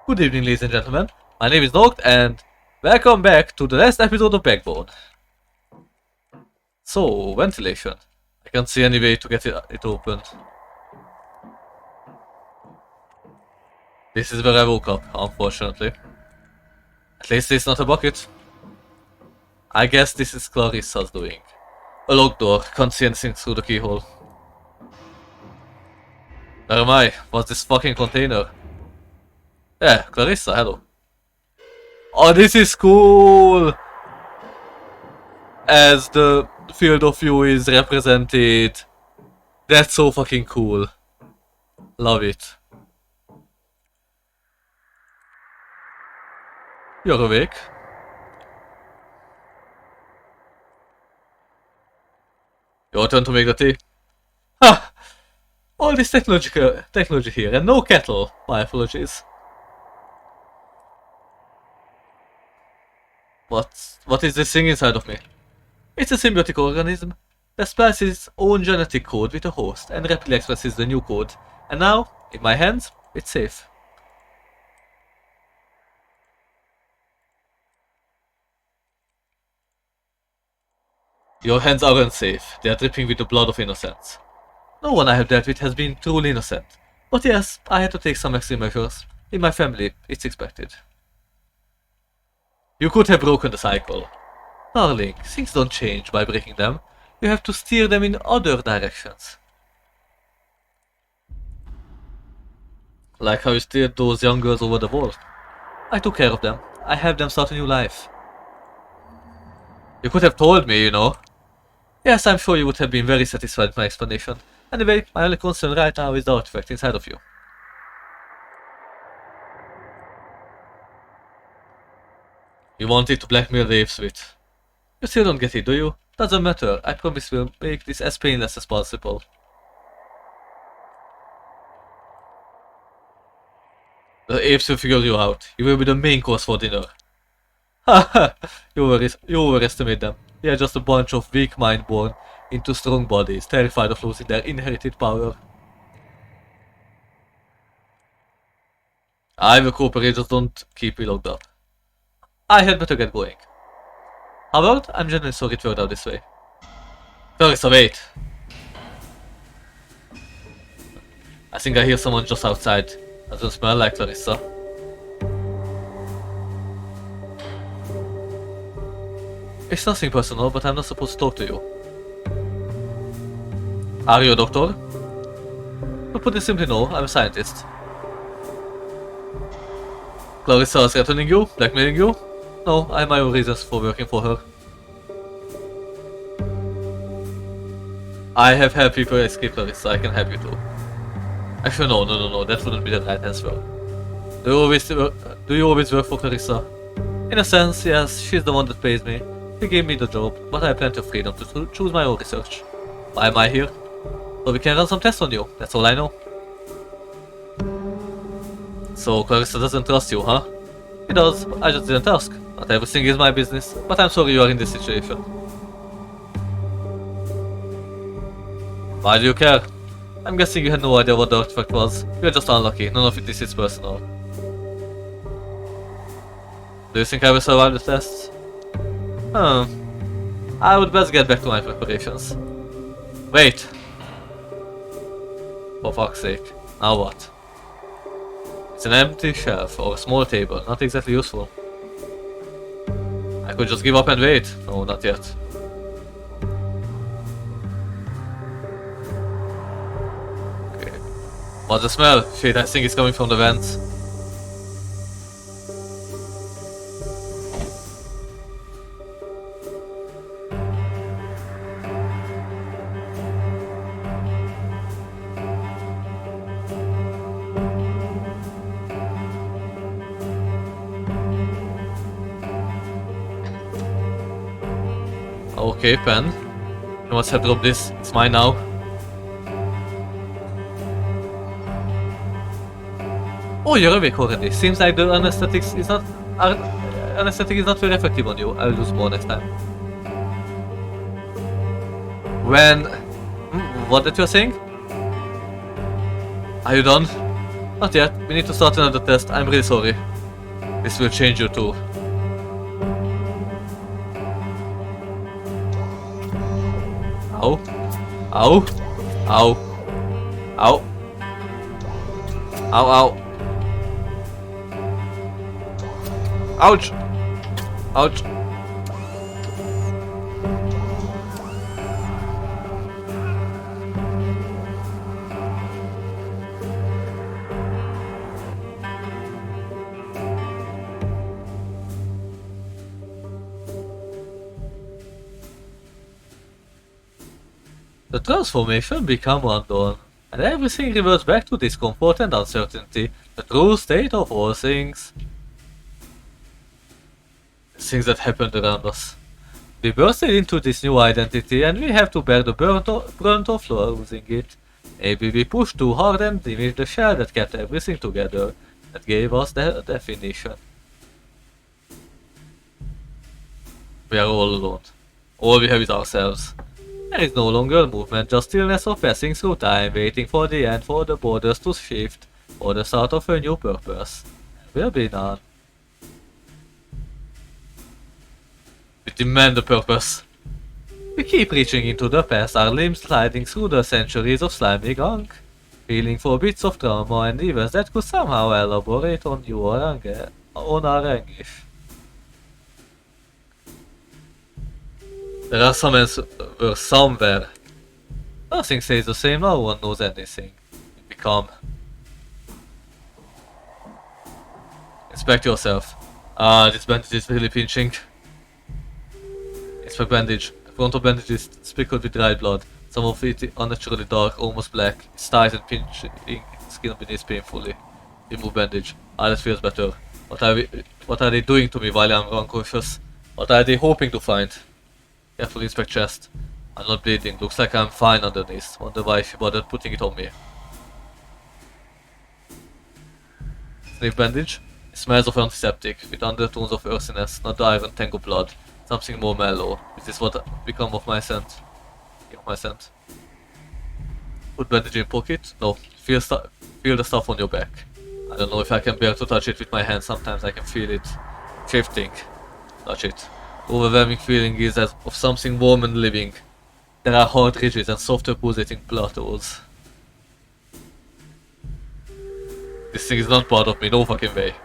Good evening, ladies and gentlemen. My name is Noct, and welcome back to the last episode of Backbone. So, ventilation. I can't see any way to get it opened. This is where I woke up, unfortunately. At least it's not a bucket. I guess this is Clarissa's doing. A locked door, can't see anything through the keyhole. Where am I? What's this fucking container? Yeah, Clarissa, hello. Oh, this is cool! As the field of view is represented. That's so fucking cool. Love it. You're awake. Your turn to make the tea. Ha! All this technology here and no kettle. My apologies. What is this thing inside of me? It's a symbiotic organism that spells its own genetic code with a host and rapidly expresses the new code. And now, in my hands, it's safe. Your hands aren't safe. They are dripping with the blood of innocence. No one I have dealt with has been truly innocent. But yes, I had to take some extreme measures. In my family, it's expected. You could have broken the cycle. Darling, things don't change by breaking them. You have to steer them in other directions. Like how you steered those young girls over the wall. I took care of them. I helped them start a new life. You could have told me, you know. Yes, I'm sure you would have been very satisfied with my explanation. Anyway, my only concern right now is the artifact inside of you. You wanted to blackmail the apes with. You still don't get it, do you? Doesn't matter, I promise we'll make this as painless as possible. The apes will figure you out. You will be the main course for dinner. Haha, you overestimate them. They are just a bunch of weak mind born into strong bodies, terrified of losing their inherited power. I will cooperate, just don't keep me locked up. I had better get going. Howard, I'm genuinely sorry it worked out this way. Clarissa, wait! I think I hear someone just outside. Doesn't smell like Clarissa. It's nothing personal, but I'm not supposed to talk to you. Are you a doctor? To put it simply, no, I'm a scientist. Clarissa is threatening you? Blackmailing you? No, I have my own reasons for working for her. I have helped people escape Clarissa, I can help you too. Actually no, that wouldn't be the right answer. Do you always work for Clarissa? In a sense, yes, she's the one that pays me. She gave me the job, but I have plenty of freedom to choose my own research. Why am I here? So we can run some tests on you, that's all I know. So Clarissa doesn't trust you, huh? She does, I just didn't ask. Not everything is my business, but I'm sorry you are in this situation. Why do you care? I'm guessing you had no idea what the artifact was. You're just unlucky, none of this is personal. Do you think I will survive the tests? I would best get back to my preparations. Wait! For fuck's sake, now what? It's an empty shelf or a small table, not exactly useful. I could just give up and wait. No, not yet. Okay. What's the smell? Shit, I think it's coming from the vents. Okay, pen. You must have dropped this. It's mine now. Oh, you're awake already. Seems like the anesthetic is not very effective on you. I'll use more next time. When... what did you saying? Are you done? Not yet. We need to start another test. I'm really sorry. This will change you too. Ow. Ow. Ow. Ow. Ow, ow. Ouch. Ouch. The transformation become undone, and everything reverts back to discomfort and uncertainty, the true state of all things. Things that happened around us. We bursted into this new identity and we have to bear the brunt of losing it. Maybe we pushed too hard and diminished the shell that kept everything together, that gave us the definition. We are all alone. All we have is ourselves. There is no longer movement, just stillness of passing through time, waiting for the end, for the borders to shift, for the start of a new purpose. There will be none. We demand a purpose. We keep reaching into the past, our limbs sliding through the centuries of slimy gunk, feeling for bits of trauma and events that could somehow elaborate on you or on our anguish. There are some answers somewhere. Nothing stays the same, no one knows anything. We become. Inspect yourself. Ah, this bandage is really pinching. Inspect bandage. The front of bandage is speckled with dried blood. Some of it unnaturally dark, almost black. Its ties and pinching skin beneath painfully. Remove bandage. Ah, that feels better. What are they doing to me while I'm unconscious? What are they hoping to find? Carefully inspect chest. I'm not bleeding. Looks like I'm fine underneath. Wonder why she bothered putting it on me. Sniff bandage. It smells of antiseptic, with undertones of earthiness, not the iron tango blood. Something more mellow. Is this what become of my scent? Put bandage in pocket? No. Feel the stuff on your back. I don't know if I can bear to touch it with my hand. Sometimes I can feel it shifting. Touch it. Overwhelming feeling is as of something warm and living. There are hard ridges and softer pulsating plateaus. This thing is not part of me, no fucking way.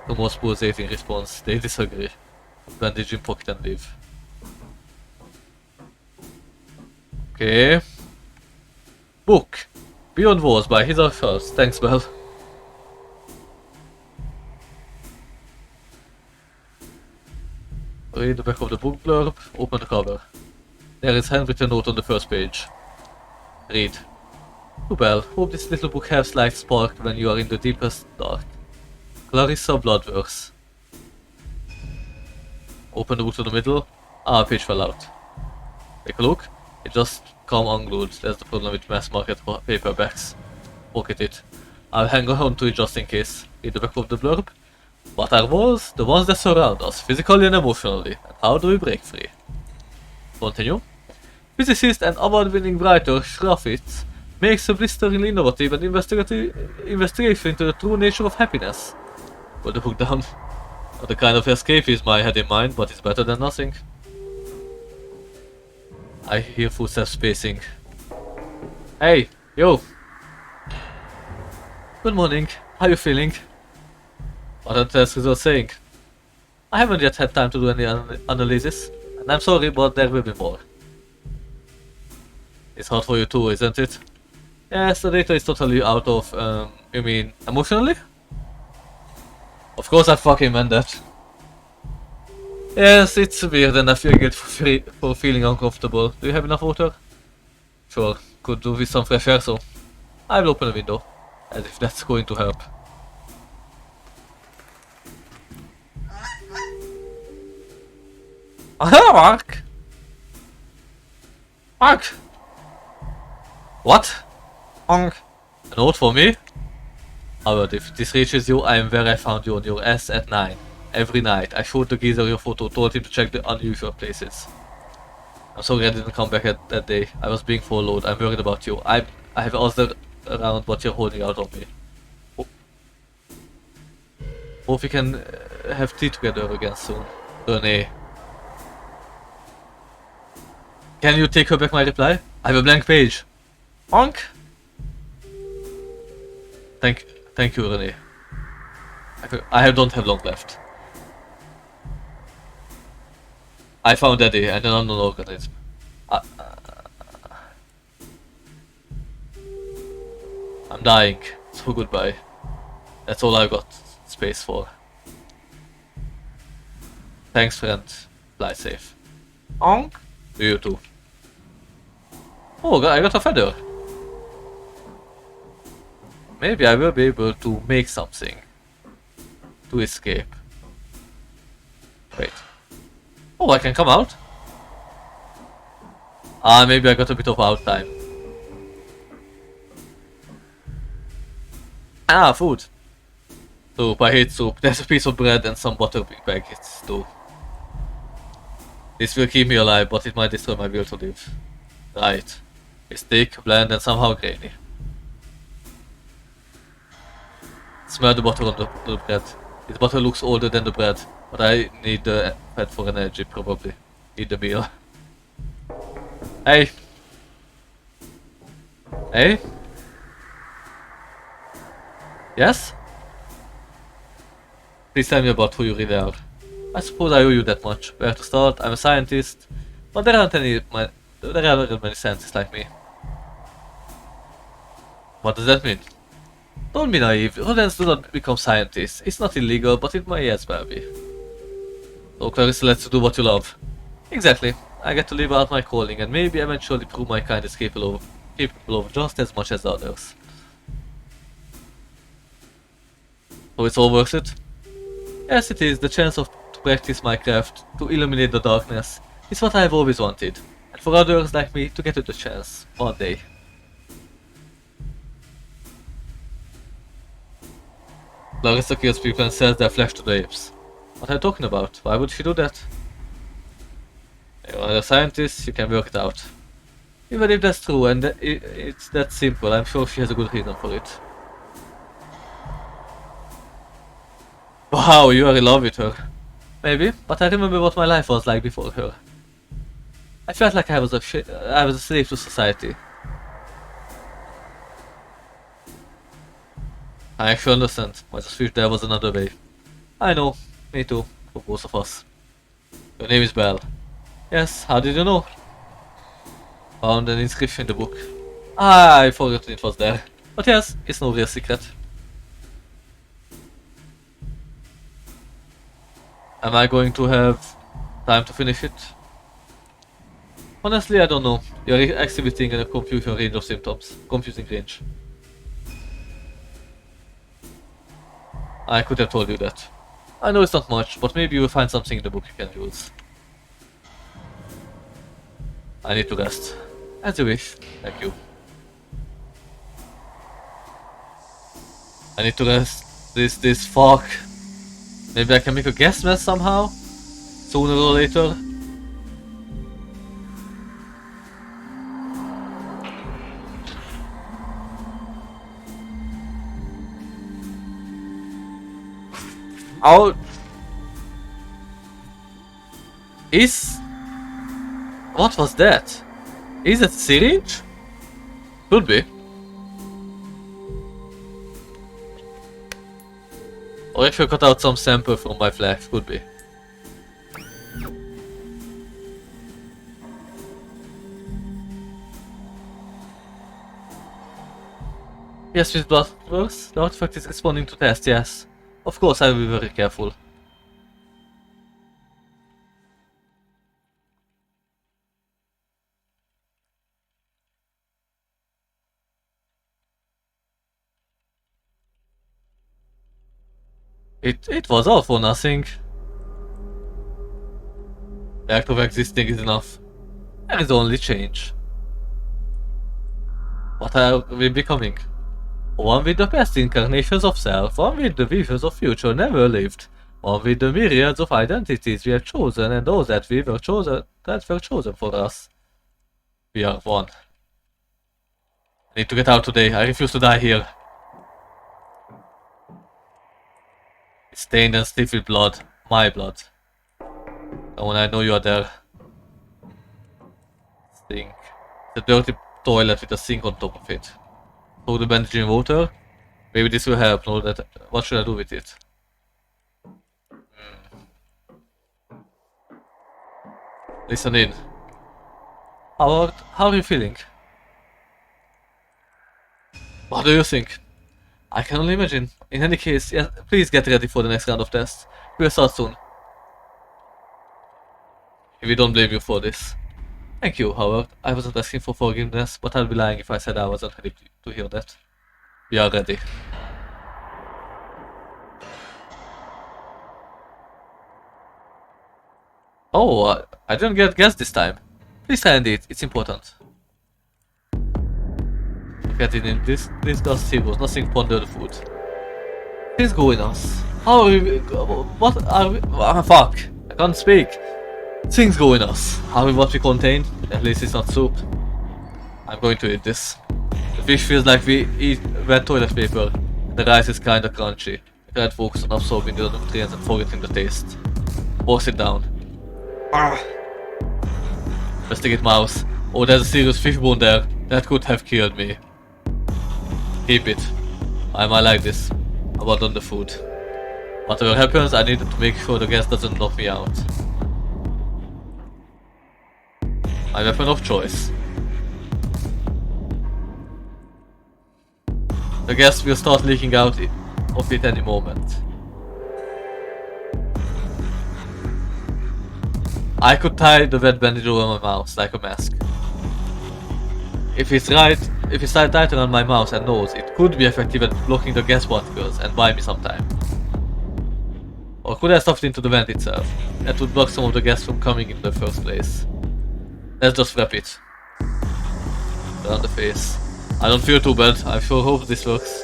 The most pulsating response, they disagree. Bandage in pocket and leave. Okay. Book. Beyond Wars by Hither First. Thanks, Bell. Read the back of the book blurb, open the cover. There is handwritten note on the first page. Read. To Bell, hope this little book helps light sparked when you are in the deepest dark. Clarissa Bloodworth. Open the book to the middle. Ah, a page fell out. Take a look. It just come unglued. That's the problem with mass market paperbacks. Pocket it. I'll hang on to it just in case. Read the back of the blurb. What are walls? The ones that surround us, physically and emotionally. And how do we break free? Continue. Physicist and award-winning writer Schraffitz makes a blisteringly innovative and investigation into the true nature of happiness. Put the book down. Not the kind of escapism I had in mind, but it's better than nothing. I hear footsteps pacing. Hey, yo! Good morning. How you feeling? What are the test results saying? I haven't yet had time to do any analysis, and I'm sorry, but there will be more. It's hard for you too, isn't it? Yes, the data is totally out of, you mean, emotionally? Of course I fucking meant that. Yes, it's weird and I feel guilty for feeling uncomfortable. Do you have enough water? Sure, could do with some fresh air, so I will open the window, as if that's going to help. Hello, Mark! Mark! What? A note for me? Albert, if this reaches you, I am where I found you on your ass at 9. Every night. I showed the geezer your photo, told him to check the unusual places. I'm sorry I didn't come back that day. I was being followed. I'm worried about you. I have asked around what you're holding out on me. Hope we can have tea together again soon. Renee. Can you take her back my reply? I have a blank page. Honk! Thank you, Renee. Don't have long left. I found Eddie and an unknown organism. I'm dying, so goodbye. That's all I got space for. Thanks, friend. Fly safe. Honk! You too. Oh, I got a feather. Maybe I will be able to make something to escape. Wait. Oh, I can come out? Maybe I got a bit of out time. Food. Soup, I hate soup. There's a piece of bread and some butter packets too. This will keep me alive, but it might destroy my will to live. Right. It's thick, bland and somehow grainy. Smell the butter on the bread. This butter looks older than the bread, but I need the fat for energy probably. Eat the meal. Hey! Hey? Yes? Please tell me about who you really are. I suppose I owe you that much. Where to start? I'm a scientist, but there aren't many scientists like me. What does that mean? Don't be naive. Rodents do not become scientists. It's not illegal, but it may as well be. So Clarissa lets you do what you love. Exactly. I get to live out my calling and maybe eventually prove my kind is capable of just as much as others. So it's all worth it? Yes, it is. The chance to practice my craft, to illuminate the darkness, is what I've always wanted. And for others like me to get the chance, one day. Clarissa kills people and sells their flesh to the apes. What are you talking about? Why would she do that? You are a scientist, you can work it out. Even if that's true and it's that simple, I'm sure she has a good reason for it. Wow, you are in love with her. Maybe, but I remember what my life was like before her. I felt like I was a slave to society. I actually understand. I just wish there was another way. I know, me too, for both of us. Your name is Belle. Yes, how did you know? Found an inscription in the book. I forgot it was there. But yes, it's no real secret. Am I going to have time to finish it? Honestly, I don't know. You're exhibiting a confusing range of symptoms. Confusing range. I could have told you that. I know it's not much, but maybe you will find something in the book you can use. I need to rest. As you wish. Thank you. I need to rest. This fuck. Maybe I can make a gas mask somehow? Sooner or later? How... What was that? Is it a syringe? Could be. Or if you cut out some sample from my flesh, could be. Yes, with blood works, the artifact is responding to test, yes. Of course, I will be very careful. It was all for nothing. The act of existing is enough. There is only change. What are we becoming? One with the past incarnations of self, one with the visions of future never lived, one with the myriads of identities we have chosen and those that were chosen for us. We are one. I need to get out today. I refuse to die here. It's stained and stiff with blood. My blood. And when I know you are there. Stink. It's a dirty toilet with a sink on top of it. Throw the bandage in water. Maybe this will help. No, that. What should I do with it? Listen in. How are you feeling? What do you think? I can only imagine. In any case, yes, please get ready for the next round of tests. We'll start soon. We don't blame you for this. Thank you, Howard. I wasn't asking for forgiveness, but I'd be lying if I said I wasn't ready to hear that. We are ready. Oh, I didn't get gas this time. Please try and eat, it's important. Get it in this gas serious, nothing ponder the food. Things go in us. How are we, what are we, fuck, I can't speak. Things go in us. Are we what we contain? At least it's not soup. I'm going to eat this. The fish feels like we eat wet toilet paper. The rice is kinda crunchy. I can't focus on absorbing the nutrients and forgetting the taste. Force it down. Investigate mouse. Oh, there's a serious fish bone there. That could have killed me. Keep it. I might like this. Abandon the food. Whatever happens, I need to make sure the gas doesn't knock me out. My weapon of choice. The gas will start leaking out of it any moment. I could tie the wet bandage over my mouth like a mask. If it's tied tight around my mouth and nose, it could be effective at blocking the gas particles and buy me some time. Or could I stuff it into the vent itself? That would block some of the gas from coming in the first place. Let's just wrap it. Around the face. I don't feel too bad, I sure hope this works.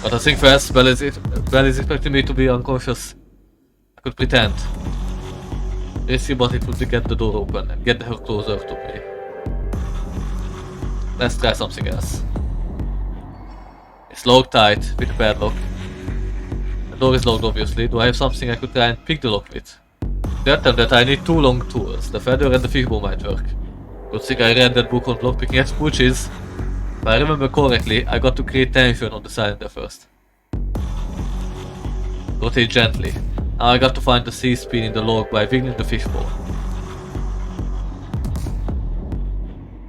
But I think fast, Belle is expecting me to be unconscious. I could pretend. Risky, but it would get the door open and get her closer to me. Let's try something else. It's locked tight with a padlock. The door is locked obviously. Do I have something I could try and pick the lock with? That time that I need two long tools. The feather and the fishbone might work. Good thing I read that book on lockpicking at Spooches. If I remember correctly, I got to create tension on the cylinder first. Rotate gently. Now I got to find the C-spin in the lock by wiggling the fishbone.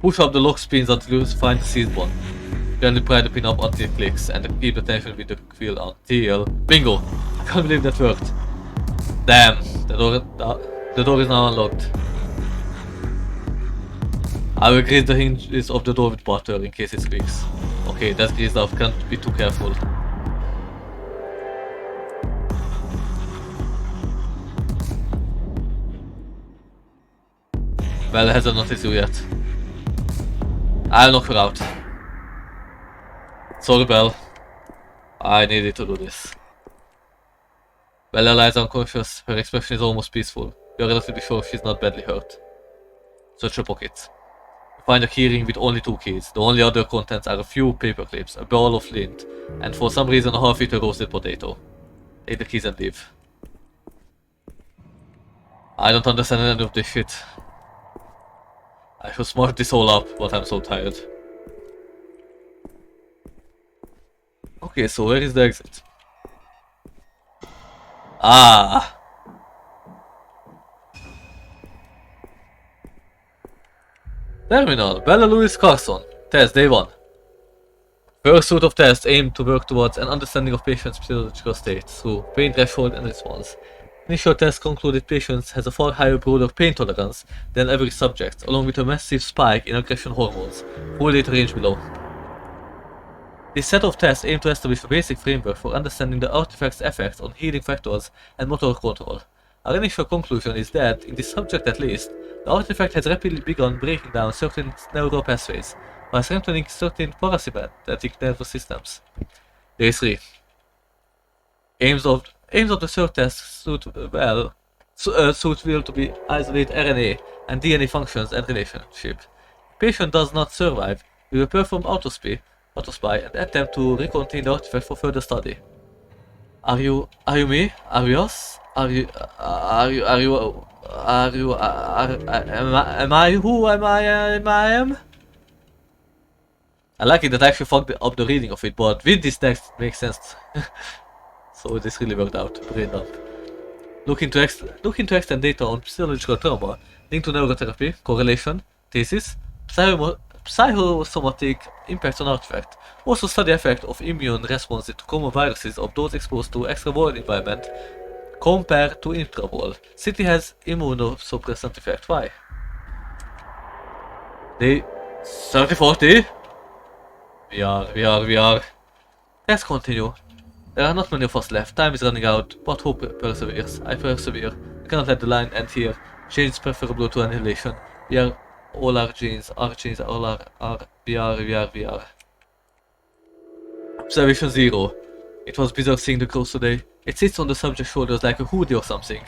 Push up the lock spins until you find the C-spin. Gently pry the pin up until it clicks and keep the tension with the wheel until... Bingo! I can't believe that worked. Damn! The door is now unlocked. I will grease the hinges of the door with butter in case it squeaks. Okay, that's greased off, can't be too careful. Belle hasn't noticed you yet. I'll knock her out. Sorry, Belle. I needed to do this. Bella lies unconscious. Her expression is almost peaceful. You're relatively sure she's not badly hurt. Search her pockets. You find a keyring with only 2 keys. The only other contents are a few paper clips, a ball of lint, and for some reason a half-eaten roasted potato. Take the keys and leave. I don't understand any of this shit. I should smart this all up, but I'm so tired. Okay, so where is the exit? Ah! Terminal, Bella Louise Carson. Test Day 1. First suite of tests aimed to work towards an understanding of patients' physiological state through pain threshold and response. Initial tests concluded patients has a far higher broader pain tolerance than average subjects, along with a massive spike in aggression hormones, full data range below. This set of tests aim to establish a basic framework for understanding the artifact's effects on healing factors and motor control. Our initial conclusion is that, in this subject at least, the artifact has rapidly begun breaking down certain neural pathways, while strengthening certain parasympathetic nervous systems. Day 3. Aims of the third test suit will to be isolate RNA and DNA functions and relationship. If the patient does not survive, we will perform autospy and attempt to recontain the artifact for further study. Are you me? Are you us? Am I who am I am? I like it that I actually fucked up the reading of it, but with this text it makes sense. So this really worked out, brain dump. Looking to extend data on psychological trauma, linked to neurotherapy, correlation, thesis, psychosomatic impacts on artifact. Also study effect of immune responses to common viruses of those exposed to extra-world environment compared to intra-world. City has immunosuppressant effect. Why? Day 30-40? We are. Let's continue. There are not many of us left. Time is running out, but hope perseveres. I persevere. I cannot let the line end here. Change is preferable to annihilation. We are all our genes. Our genes all are. We are. Observation 0. It was bizarre seeing the ghost today. It sits on the subject's shoulders like a hoodie or something.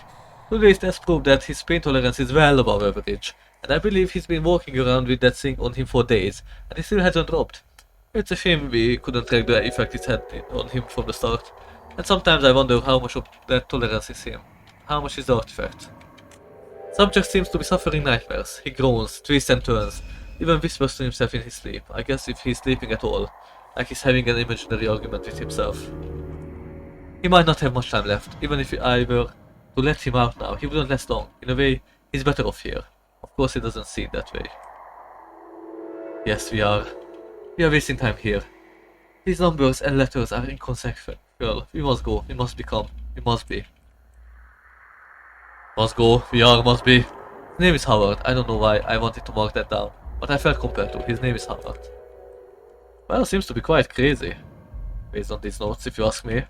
Today's test proved that his pain tolerance is well above average, and I believe he's been walking around with that thing on him for days, and he still hasn't dropped. It's a shame we couldn't track the effect it had on him from the start, and sometimes I wonder how much of that tolerance is him. How much is the artifact? Subject seems to be suffering nightmares. He groans, twists and turns, even whispers to himself in his sleep. I guess if he's sleeping at all, like he's having an imaginary argument with himself. He might not have much time left. Even if I were to let him out now, he wouldn't last long. In a way, he's better off here. Of course he doesn't see it that way. Yes, we are. We are wasting time here. These numbers and letters are inconsequential. We must go. We must become. We must be. Must go. We are. Must be. His name is Howard. I don't know why I wanted to mark that down, but I felt compelled to. His name is Howard. Well, seems to be quite crazy, based on these notes, if you ask me.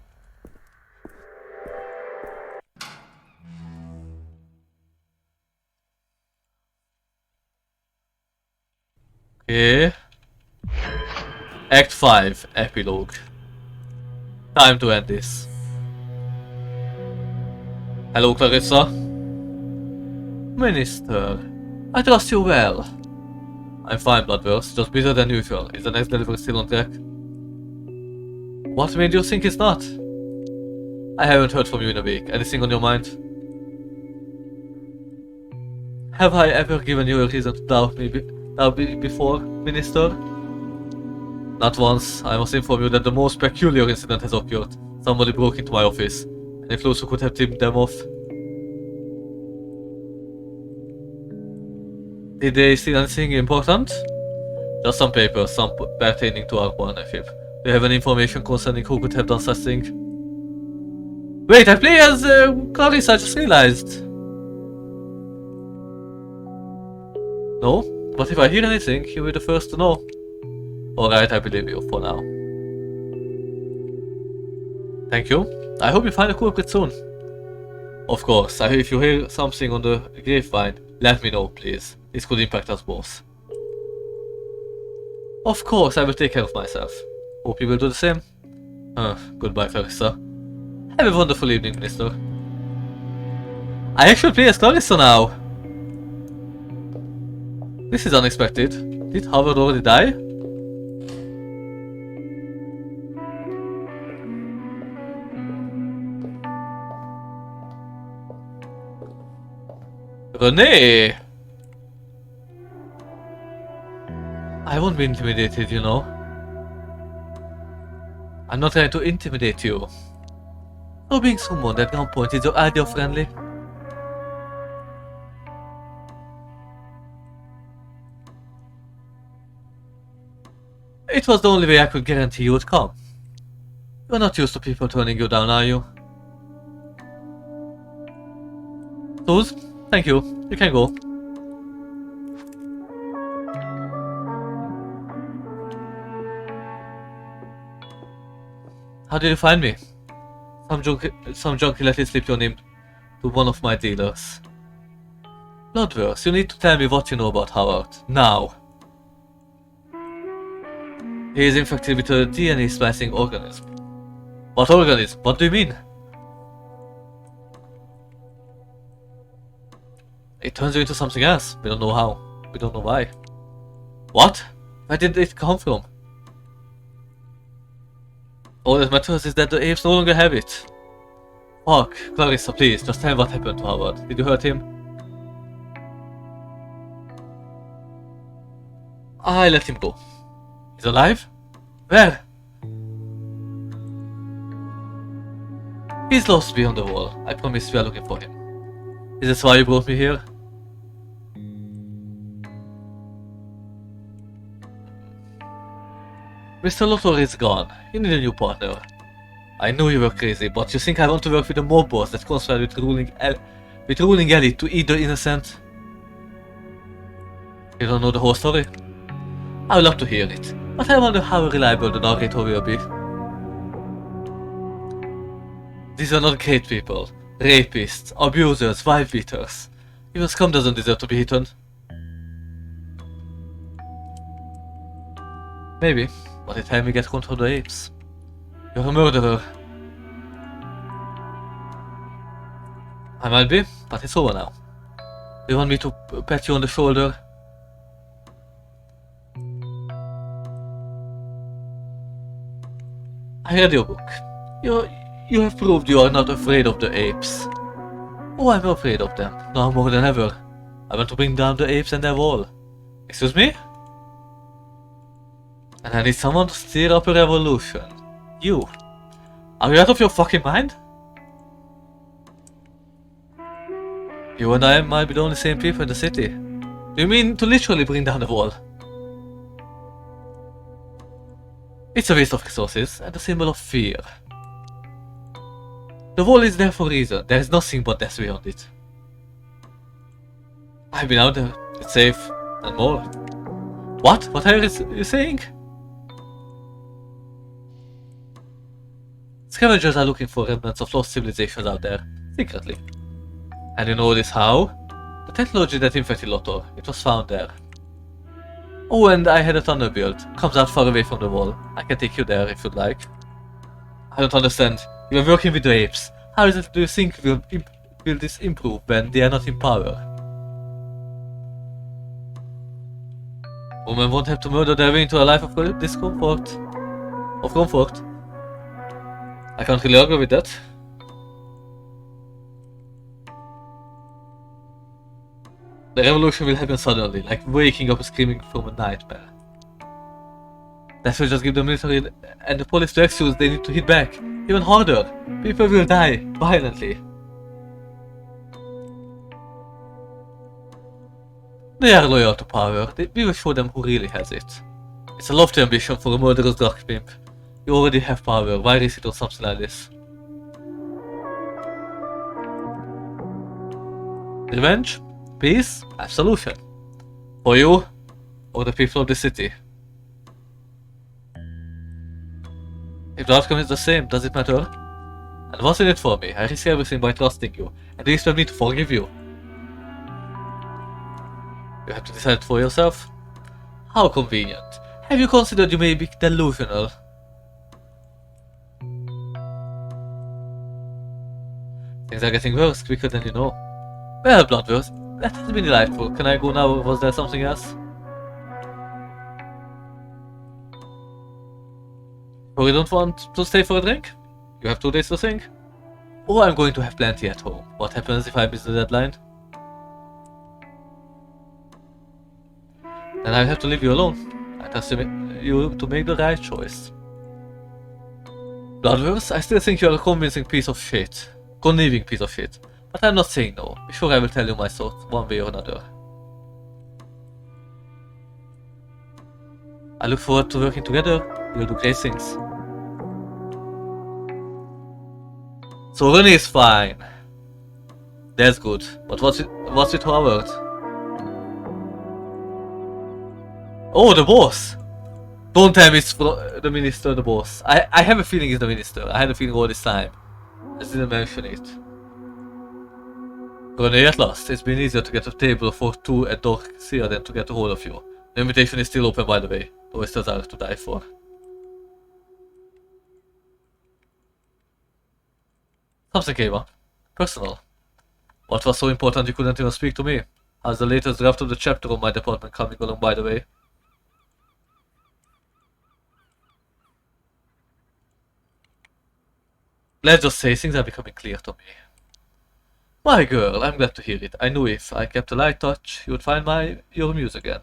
Okay. Act 5, Epilogue. Time to end this. Hello, Clarissa. Minister, I trust you well. I'm fine, Bloodverse. Just busier than usual. Is the next delivery still on track? What made you think it's not? I haven't heard from you in a week. Anything on your mind? Have I ever given you a reason to doubt me before, Minister? Not once. I must inform you that the most peculiar incident has occurred. Somebody broke into my office. Any clues who could have tipped them off? Did they steal anything important? Just some papers, some pertaining to our partnership. Do you have any information concerning who could have done such thing? Wait, I play as Clarissa, I just realized. No? But if I hear anything, you'll be the first to know. Alright, I believe you for now. Thank you. I hope you find a culprit soon. Of course, if you hear something on the grapevine, let me know, please. This could impact us both. Of course, I will take care of myself. Hope you will do the same. Goodbye, Clarissa. Have a wonderful evening, Minister. I actually play as Clarissa now. This is unexpected. Did Howard already die? Renee! I won't be intimidated, you know. I'm not trying to intimidate you. So being summoned at gunpoint is your idea of friendly? It was the only way I could guarantee you would come. You're not used to people turning you down, are you? Suze, thank you. You can go. How did you find me? Some junkie let it slip your name to one of my dealers. Bloodverse, you need to tell me what you know about Howard. Now. He is infected with a DNA splicing organism. What organism? What do you mean? It turns you into something else. We don't know how. We don't know why. What? Where did it come from? All that matters is that the apes no longer have it. Fuck, Clarissa, please, just tell me what happened to Howard. Did you hurt him? I let him go. He's alive? Where? He's lost beyond the wall. I promise we are looking for him. Is this why you brought me here? Mr. Lotto is gone. You need a new partner. I know you were crazy, but you think I want to work with a mob boss that conspired with ruling elite to eat the innocent? You don't know the whole story? I would love to hear it, but I wonder how reliable the narrator will be. These are not great people. Rapists, abusers, wife beaters. Even scum doesn't deserve to be eaten. Maybe, but it helped me get control of the apes. You're a murderer. I might be, but it's over now. Do you want me to pat you on the shoulder? I read your book. You have proved you are not afraid of the apes. Oh, I'm afraid of them, now more than ever. I want to bring down the apes and their wall. Excuse me? And I need someone to stir up a revolution. You. Are you out of your fucking mind? You and I might be the only sane people in the city. Do you mean to literally bring down the wall? It's a waste of resources and a symbol of fear. The wall is there for a reason. There is nothing but death beyond it. I've been out there. It's safe. And more. What? What are you saying? Scavengers are looking for remnants of lost civilizations out there. Secretly. And you know this how? The technology that infected Lotor. It was found there. Oh, and I had a tunnel built. Comes out far away from the wall. I can take you there if you'd like. I don't understand. You are working with the apes. How is it do you think will this improve when they are not in power? Women won't have to murder their way into a life of discomfort. Of comfort. I can't really argue with that. The revolution will happen suddenly, like waking up screaming from a nightmare. That will just give the military and the police the excuse they need to hit back. Even harder. People will die, violently. They are loyal to power. We will show them who really has it. It's a lofty ambition for a murderous drug pimp. You already have power, why risk it on something like this? Revenge? Peace? Absolution. For you, or the people of the city. If the outcome is the same, does it matter? And what's in it for me? I risk everything by trusting you, and you expect me to forgive you. You have to decide for yourself? How convenient. Have you considered you may be delusional? Things are getting worse quicker than you know. Well, Bloodworth, that has been delightful. Can I go now, or was there something else? Or you don't want to stay for a drink? You have 2 days to think? Or I'm going to have plenty at home. What happens if I miss the deadline? Then I'll have to leave you alone. I trust you to make the right choice. Bloodworth, I still think you're a convincing piece of shit. Conniving piece of shit. But I'm not saying no. Be sure I will tell you my thoughts one way or another. I look forward to working together. We'll do great things. So Renee is fine. That's good. But what's with Howard? Oh, the boss! Don't tell me it's the minister, the boss. I have a feeling it's the minister. I had a feeling all this time. I just didn't mention it. Renee, at last. It's been easier to get a table for 2 at Dorsia than to get a hold of you. The invitation is still open, by the way. The oysters are to die for. Something came up. Personal. What was so important you couldn't even speak to me? How's the latest draft of the chapter on my department coming along, by the way? Let's just say things are becoming clear to me. My girl, I'm glad to hear it. I knew if I kept a light touch, you would find your muse again.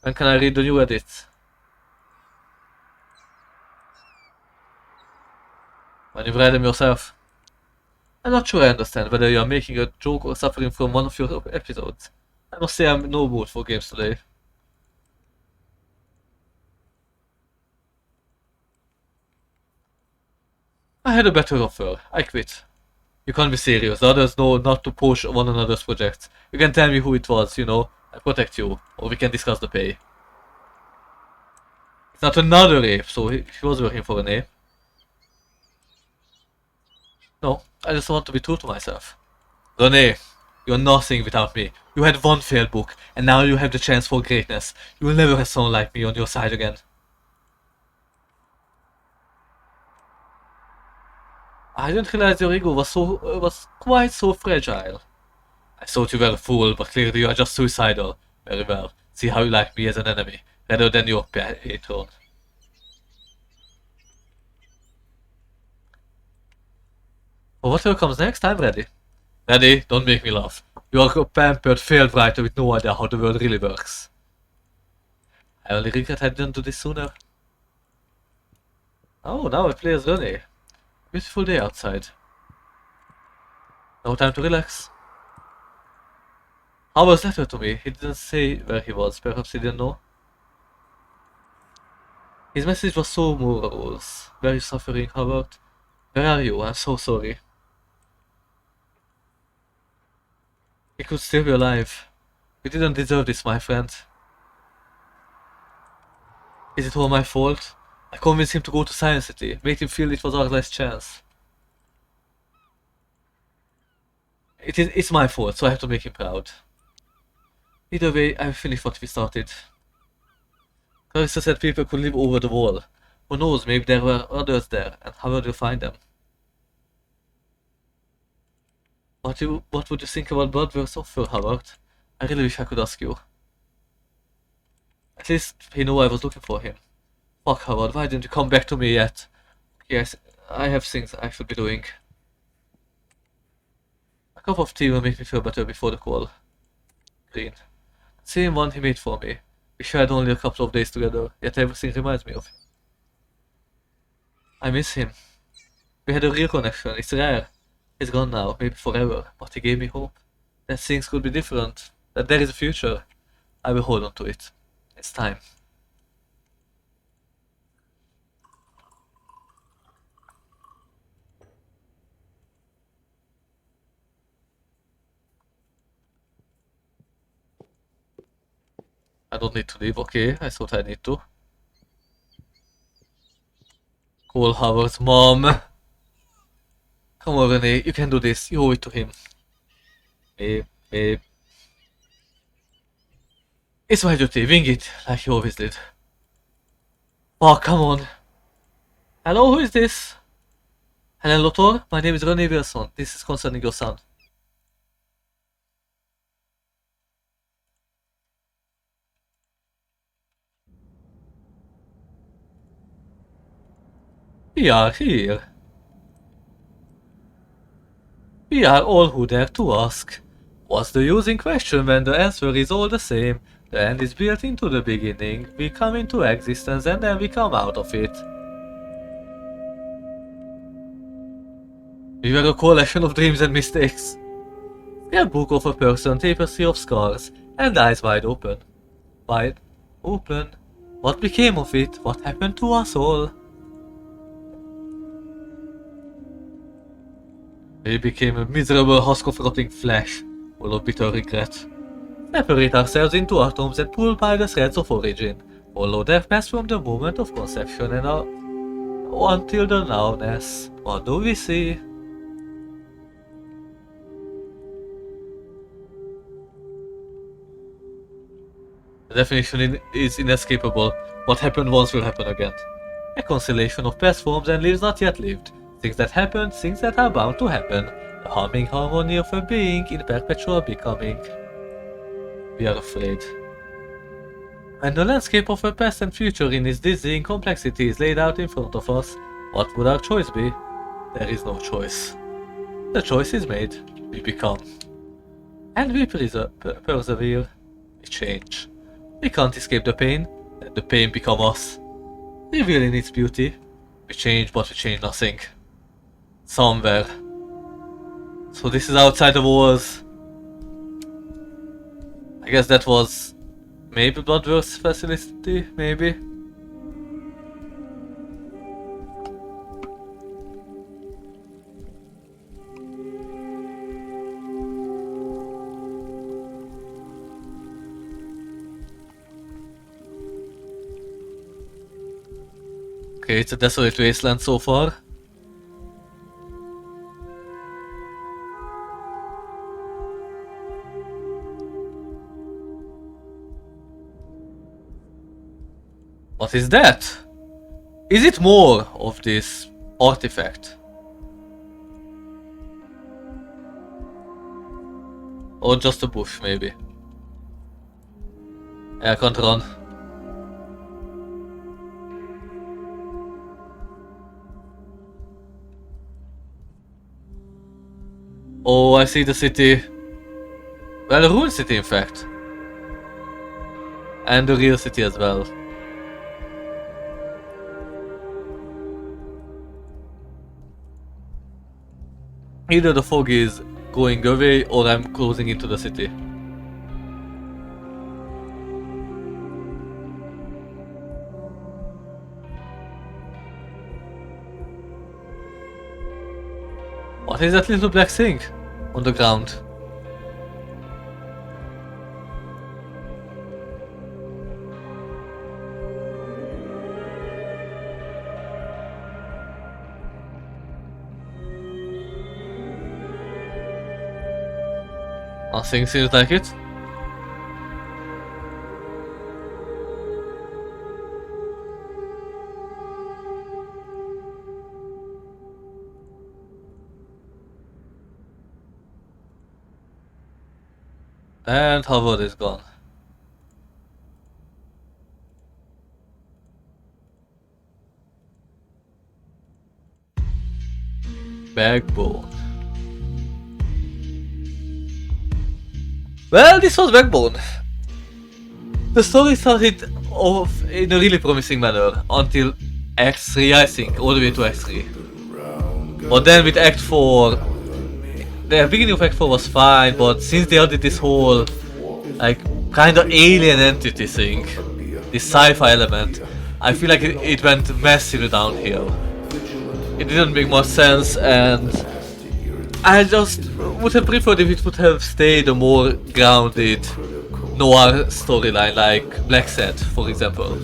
When can I read the new edits? When you've read them yourself? I'm not sure I understand whether you are making a joke or suffering from one of your episodes. I must say I'm in no mood for games today. I had a better offer. I quit. You can't be serious. The others know not to push one another's projects. You can tell me who it was, you know. I protect you. Or we can discuss the pay. It's not another ape, so he was working for an ape. No, I just want to be true to myself. Renee, you're nothing without me. You had one failed book, and now you have the chance for greatness. You will never have someone like me on your side again. I didn't realize your ego was quite so fragile. I thought you were a fool, but clearly you are just suicidal. Very well. See how you like me as an enemy, rather than your patron. For whatever comes next, I'm ready. Ready? Don't make me laugh. You are a pampered, failed writer with no idea how the world really works. I only regret I didn't do this sooner. Oh, now I play as Renee. Beautiful day outside. No time to relax. Howard's letter to me. He didn't say where he was. Perhaps he didn't know. His message was so morose. Very suffering, Howard. Where are you? I'm so sorry. He could still be alive. You didn't deserve this, my friend. Is it all my fault? I convinced him to go to Science City, made him feel it was our last chance. It's my fault, so I have to make him proud. Either way, I finished what we started. Clarissa said people could live over the wall. Who knows, maybe there were others there, and how would you find them? What would you think about Bloodworth's offer, Howard? I really wish I could ask you. At least he knew I was looking for him. Fuck, Howard, why didn't you come back to me yet? Yes, I have things I should be doing. A cup of tea will make me feel better before the call. Green. Same one he made for me. We shared only a couple of days together, yet everything reminds me of him. I miss him. We had a real connection, it's rare. He's gone now, maybe forever, but he gave me hope. That things could be different, that there is a future. I will hold on to it. It's time. I don't need to leave, okay? I thought I need to. Call Howard's mom. Come on, Renee, you can do this. You owe it to him. Babe. It's my duty. Wing it, like you always did. Oh, come on. Hello, who is this? Hello, Lothar. My name is Renee Wilson. This is concerning your son. We are here. We are all who dare to ask. What's the use in question when the answer is all the same? The end is built into the beginning, we come into existence and then we come out of it. We were a collection of dreams and mistakes. We are a book of a person, tapestry of scars, and eyes wide open. Wide open? What became of it? What happened to us all? We became a miserable husk of rotting flesh, full of bitter regret. Separate ourselves into atoms and pull by the threads of origin, follow their path from the moment of conception and until the nowness. What do we see? The definition is inescapable. What happened once will happen again. A constellation of past forms and lives not yet lived. Things that happened, things that are bound to happen. The humming harmony of a being in perpetual becoming. We are afraid. When the landscape of a past and future in its dizzying complexity is laid out in front of us, what would our choice be? There is no choice. The choice is made. We become. And we persevere. We change. We can't escape the pain, and the pain become us. Revealing its beauty. We change, but we change nothing. Somewhere. So this is outside the walls. I guess that was maybe Bloodworth's facility, maybe? Okay, it's a desolate wasteland so far. What is that? Is it more of this artifact? Or just a bush, maybe? I can't run. Oh, I see the city. Well, the ruined city, in fact. And the real city as well. Either the fog is going away or I'm closing into the city. What is that little black thing on the ground? Nothing seems like it. And Howard is gone. Backbone. Well, this was Backbone. The story started off in a really promising manner until Act 3, I think, all the way to Act 3. But then with Act 4, the beginning of Act 4 was fine, but since they added this whole, like, kind of alien entity thing, this sci-fi element, I feel like it went massively downhill. It didn't make much sense, and I just would have preferred if it would have stayed a more grounded noir storyline like Black Set, for example,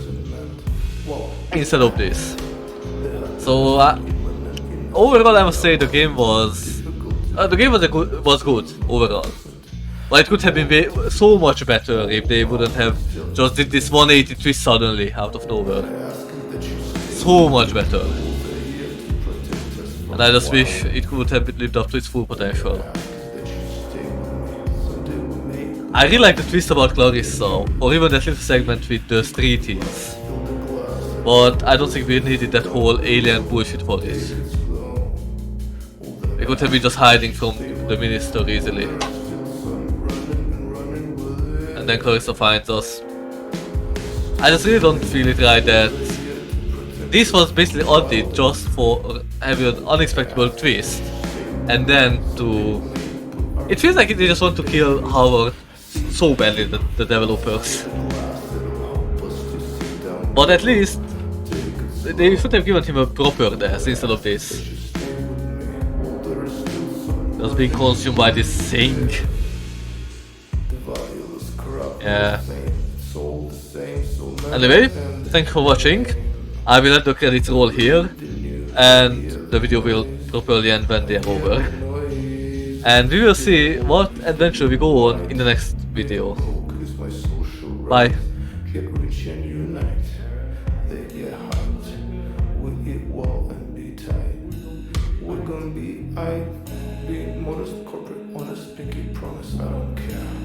instead of this. So overall, I must say the game was good overall. But it could have been so much better if they wouldn't have just did this 180 twist suddenly out of nowhere. So much better. And I just wish it could have lived up to its full potential. I really like the twist about Clarissa, or even that little segment with the street teams. But I don't think we needed that whole alien bullshit for it. We could have been just hiding from the minister easily. And then Clarissa finds us. I just really don't feel it right that this was basically added just for having an unexpected twist, and then to... It feels like they just want to kill Howard so badly, the developers. But at least they should have given him a proper death instead of this. Just being consumed by this thing. Yeah. Anyway, thank you for watching. I will let the credits roll here, and the video will properly end when they are over. And we will see what adventure we go on in the next video. Bye.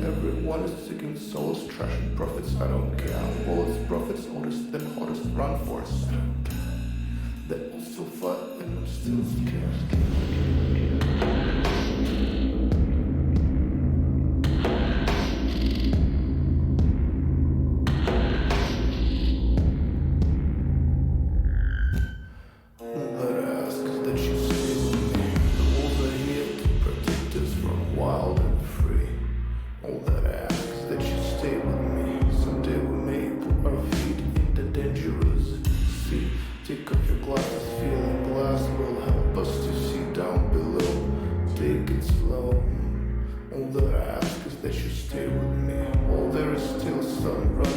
Everyone is seeking souls, trashing profits, I don't care. Bullets, profits, oldest, then hottest, run for it, I don't care. They also fight and I'm still scared. All that I ask is that you stay with me. The walls are here to protect us from wild and free. All that I ask is that you stay with me. Someday we may put our feet in the dangerous sea. Take off your glasses, feeling glass will help us to see down below. Take it slow. All that I ask is that you stay with me. While there is still sunrise.